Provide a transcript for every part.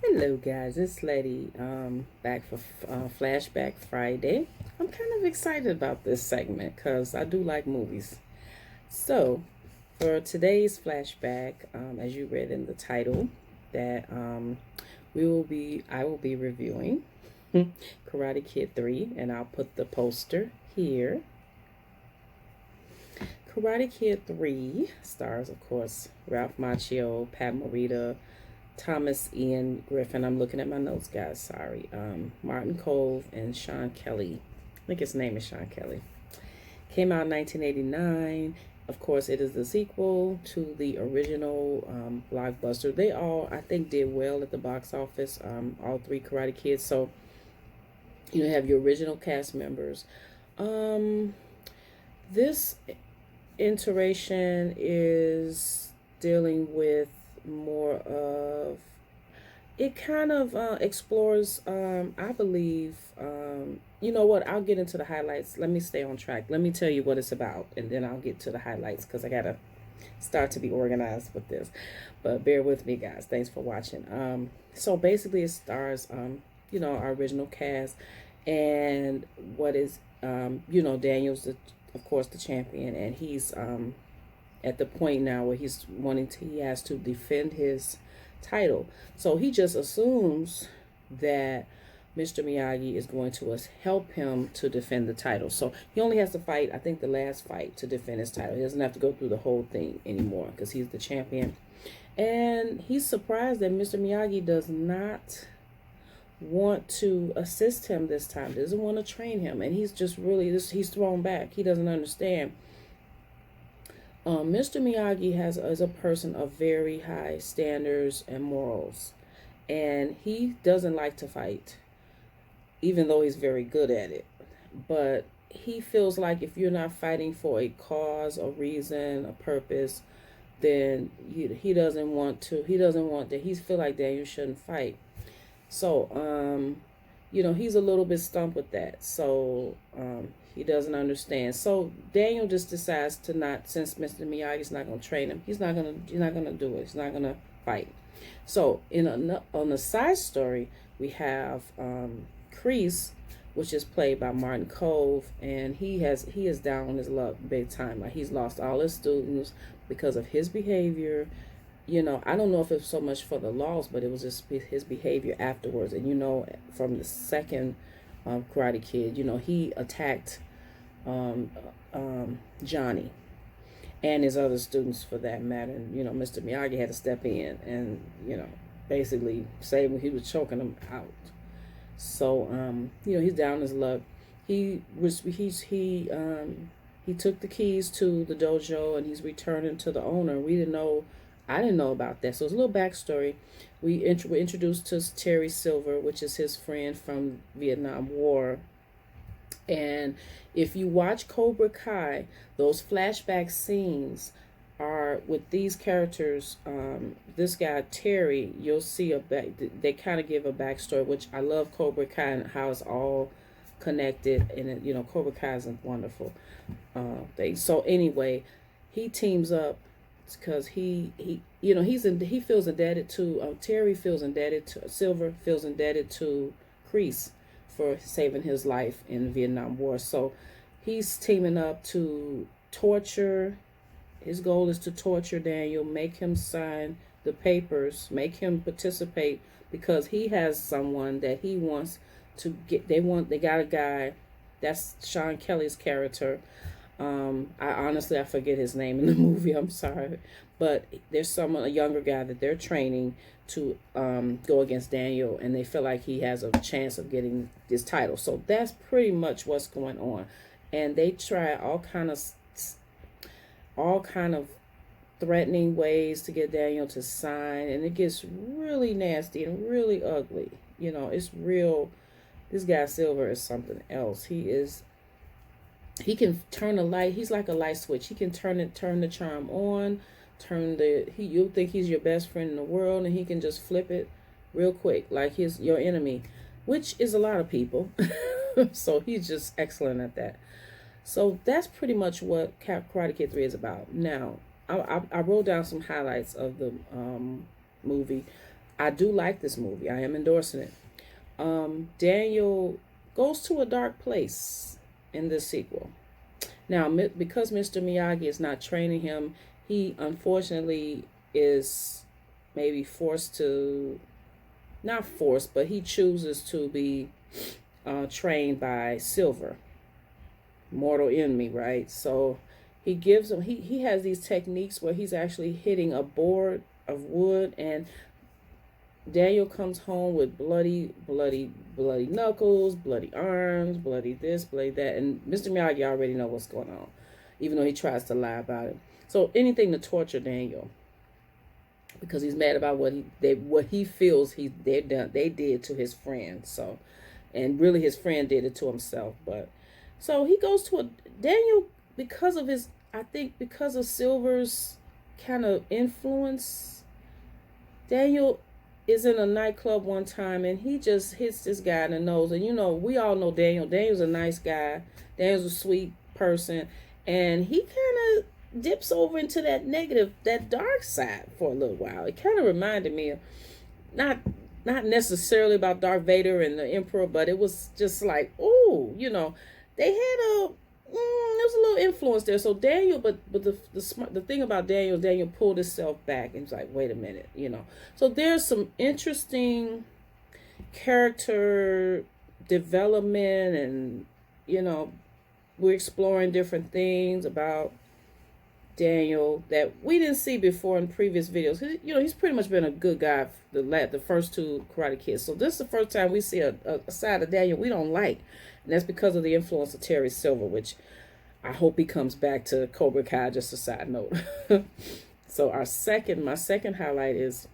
Hello guys, it's Letty back for Flashback Friday. I'm kind of excited about this segment because I do like movies. So for today's flashback, as you read in the title, that I will be reviewing Karate Kid 3, and I'll put the poster here. Karate Kid 3 stars, of course, Ralph Macchio, Pat Morita, Thomas Ian Griffin. I'm looking at my notes, guys. Sorry. Martin Cove and Sean Kelly. I think his name is Sean Kelly. Came out in 1989. Of course, it is the sequel to the original blockbuster. They all, I think, did well at the box office. All three Karate Kids. So you have your original cast members. This iteration is dealing with more of it kind of explores I believe you know what, I'll get into the highlights. Let me stay on track. Let me tell you what it's about, and then I'll get to the highlights because I gotta start to be organized with this. But bear with me, guys. Thanks for watching. So basically it stars our original cast, and what is Daniel's of course the champion, and he's at the point now where he has to defend his title. So he just assumes that Mr. Miyagi is going to help him to defend the title. So he only has to fight, I think, the last fight to defend his title. He doesn't have to go through the whole thing anymore because he's the champion. And he's surprised that Mr. Miyagi does not want to assist him this time, doesn't want to train him. And he's just he's thrown back. He doesn't understand. Mr. Miyagi is a person of very high standards and morals, and he doesn't like to fight, even though he's very good at it. But he feels like if you're not fighting for a cause, a reason, a purpose, then he doesn't want to. He doesn't want that. He feel like Daniel shouldn't fight. So he's a little bit stumped with that. So he doesn't understand. So Daniel just decides to not, since Mr. Miyagi's not going to train him, he's not going to do it. He's not going to fight. So on the side story, we have Kreese, which is played by Martin Cove, and he is down on his luck big time. Like, he's lost all his students because of his behavior. I don't know if it was so much for the loss, but it was just his behavior afterwards. And from the second Karate Kid, he attacked Johnny and his other students for that matter. And Mr. Miyagi had to step in and basically save him. He was choking them out. So he's down his luck. He took the keys to the dojo and he's returning to the owner. I didn't know about that. So it's a little backstory. We're introduced to Terry Silver, which is his friend from Vietnam War. And if you watch Cobra Kai, those flashback scenes are with these characters. This guy Terry, you'll see they kind of give a backstory, which I love Cobra Kai and how it's all connected. And Cobra Kai is a wonderful thing. So anyway, he teams up because he feels indebted to Terry feels indebted to Silver feels indebted to Kreese for saving his life in the Vietnam War. So he's teaming up to torture. His goal is to torture Daniel, make him sign the papers, make him participate, because he has someone that he wants to get. They got a guy, that's Sean Kelly's character. I forget his name in the movie. I'm sorry, but there's a younger guy that they're training to go against Daniel, and they feel like he has a chance of getting this title. So that's pretty much what's going on, and they try all kind of threatening ways to get Daniel to sign, and it gets really nasty and really ugly. It's real. This guy Silver is something else. He can turn a light. He's like a light switch. He can turn the charm on, you'll think he's your best friend in the world, and he can just flip it real quick, like he's your enemy, which is a lot of people. So he's just excellent at that. So that's pretty much what Karate Kid 3 is about. Now, I wrote down some highlights of the movie. I do like this movie. I am endorsing it. Daniel goes to a dark place in this sequel. Now, because Mr. Miyagi is not training him, he unfortunately is maybe forced to, not forced, but he chooses to be trained by Silver, mortal enemy, right? So he gives him, he has these techniques where he's actually hitting a board of wood, and Daniel comes home with bloody knuckles, bloody arms, bloody this, bloody that, and Mr. Miyagi already know what's going on, even though he tries to lie about it. So anything to torture Daniel, because he's mad about what he feels they did to his friend. So, and really his friend did it to himself. But so he goes to Daniel, because of his, I think because of Silver's kind of influence. Daniel is in a nightclub one time, and he just hits this guy in the nose. And we all know Daniel. Daniel's a nice guy. Daniel's a sweet person, and he kind of dips over into that negative, that dark side for a little while. It kind of reminded me of not necessarily about Darth Vader and the Emperor, but it was just like, oh, they had there was a little influence there. So Daniel, but the thing about Daniel pulled himself back and was like, wait a minute, So there's some interesting character development, and we're exploring different things about Daniel that we didn't see before in previous videos. He's pretty much been a good guy the first two Karate Kids. So this is the first time we see a side of Daniel we don't like. And that's because of the influence of Terry Silver, which I hope he comes back to Cobra Kai, just a side note. So my second highlight is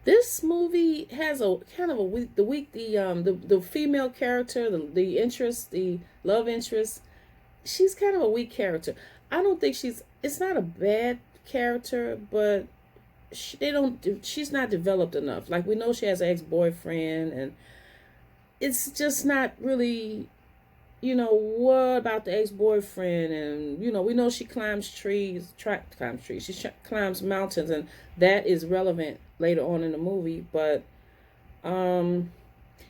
this movie has a kind of the female character, the love interest. She's kind of a weak character. I don't think it's not a bad character, but she's not developed enough. Like, we know she has an ex-boyfriend, and it's just not really, what about the ex-boyfriend? And, we know she climbs trees. She climbs mountains, and that is relevant later on in the movie. But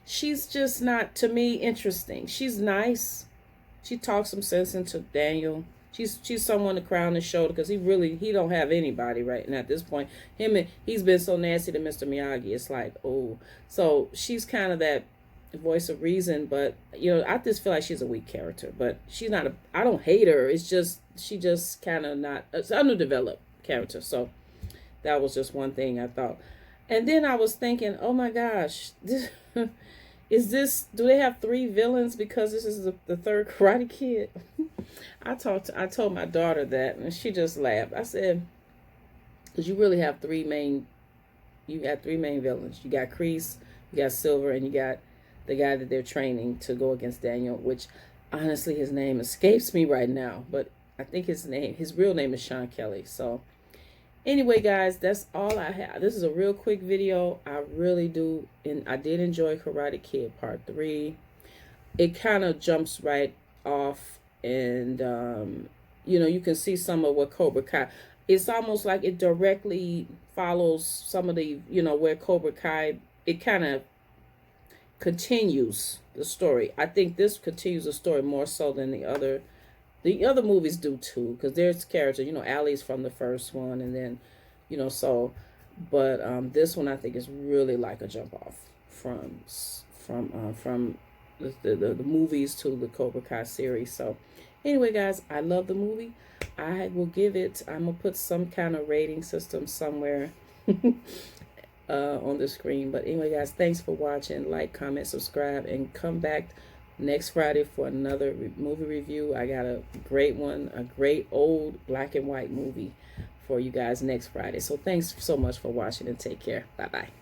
she's just not, to me, interesting. She's nice. She talks some sense into Daniel. She's someone to cry on his shoulder, because he don't have anybody right now at this point. He's been so nasty to Mr. Miyagi. It's like, oh. So she's kind of that voice of reason, but I just feel like she's a weak character. But she's not I don't hate her. It's just she just kind of not, it's underdeveloped character. So that was just one thing I thought. And then I was thinking, oh my gosh, do they have 3 villains because this is the third Karate Kid? I told my daughter that, and she just laughed. I said, because you really have 3 main villains. You got Kreese, you got Silver, and you got the guy that they're training to go against Daniel, which honestly his name escapes me right now, but I think his real name is Sean Kelly. So anyway, guys, that's all I have. This is a real quick video. I really do, and I did enjoy Karate Kid Part 3. It kind of jumps right off, and you can see some of what Cobra Kai. It's almost like it directly follows some of the, where Cobra Kai, it kind of continues the story. I think this continues the story more so than the other movies do too, because there's characters, Allie's from the first one, and then, but this one I think is really like a jump off from the movies to the Cobra Kai series. So anyway, guys, I love the movie. I will give it, I'm gonna put some kind of rating system somewhere on the screen. But anyway, guys, thanks for watching. Like, comment, subscribe, and come back next Friday for another movie review. I got a great one, a great old black and white movie for you guys next Friday. So thanks so much for watching, and take care. Bye bye.